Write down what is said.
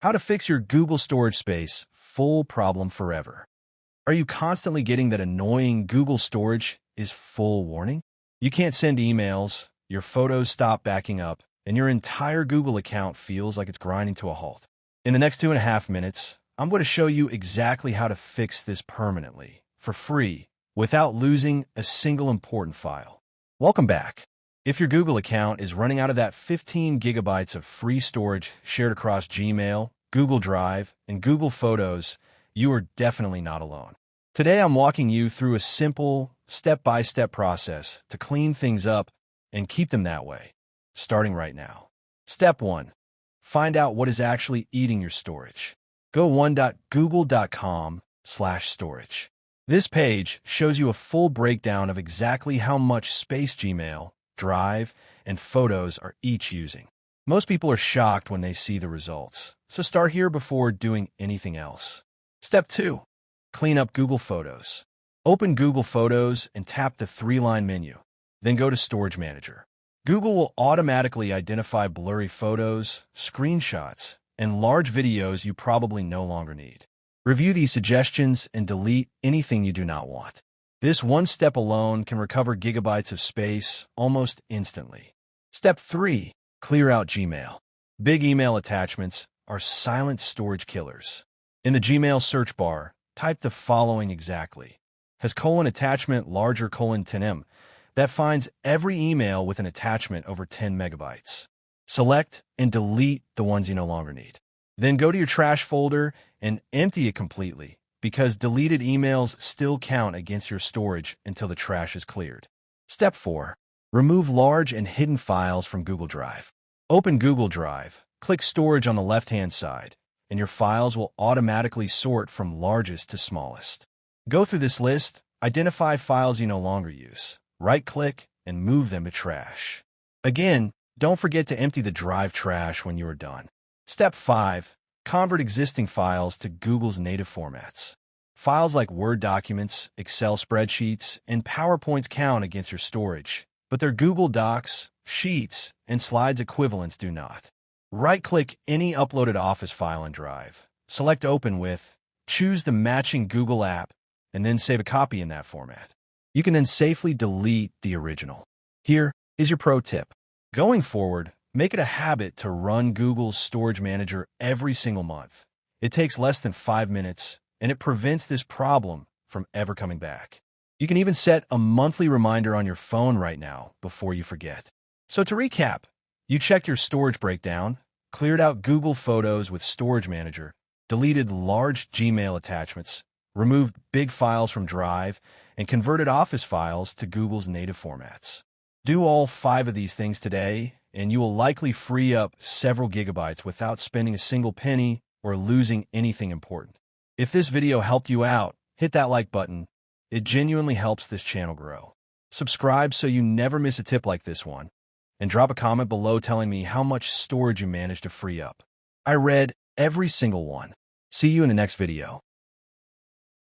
How to fix your Google storage space full problem forever. Are you constantly getting that annoying Google storage is full warning? You can't send emails, your photos stop backing up, and your entire Google account feels like it's grinding to a halt. In the next 2.5 minutes, I'm going to show you exactly how to fix this permanently, for free, without losing a single important file. Welcome back. If your Google account is running out of that 15 gigabytes of free storage shared across Gmail, Google Drive, and Google Photos, you are definitely not alone. Today, I'm walking you through a simple, step-by-step process to clean things up and keep them that way, starting right now. Step 1. Find out what is actually eating your storage. Go 1.google.com/storage. This page shows you a full breakdown of exactly how much space Gmail, Drive, and Photos are each using. Most people are shocked when they see the results, so start here before doing anything else. Step 2. Clean up Google Photos. Open Google Photos and tap the 3-line menu. Then go to Storage Manager. Google will automatically identify blurry photos, screenshots, and large videos you probably no longer need. Review these suggestions and delete anything you do not want. This one step alone can recover gigabytes of space almost instantly. Step 3. Clear out Gmail. Big email attachments are silent storage killers. In the Gmail search bar, type the following exactly. Has : attachment larger : 10M. That finds every email with an attachment over 10 megabytes. Select and delete the ones you no longer need. Then go to your trash folder and empty it completely, because deleted emails still count against your storage until the trash is cleared. Step 4. Remove large and hidden files from Google Drive. Open Google Drive, click Storage on the left-hand side, and your files will automatically sort from largest to smallest. Go through this list, identify files you no longer use, right-click, and move them to trash. Again, don't forget to empty the Drive trash when you are done. Step 5. Convert existing files to Google's native formats. Files like Word documents, Excel spreadsheets, and PowerPoints count against your storage, but their Google Docs, Sheets, and Slides equivalents do not. Right-click any uploaded Office file in Drive, select Open With, choose the matching Google app, and then save a copy in that format. You can then safely delete the original. Here is your pro tip. Going forward, make it a habit to run Google's Storage Manager every single month. It takes less than 5 minutes, and it prevents this problem from ever coming back. You can even set a monthly reminder on your phone right now before you forget. So to recap, you checked your storage breakdown, cleared out Google Photos with Storage Manager, deleted large Gmail attachments, removed big files from Drive, and converted Office files to Google's native formats. Do all 5 of these things today, and you will likely free up several gigabytes without spending a single penny or losing anything important. If this video helped you out, hit that like button. It genuinely helps this channel grow. Subscribe so you never miss a tip like this one, and drop a comment below telling me how much storage you managed to free up. I read every single one. See you in the next video.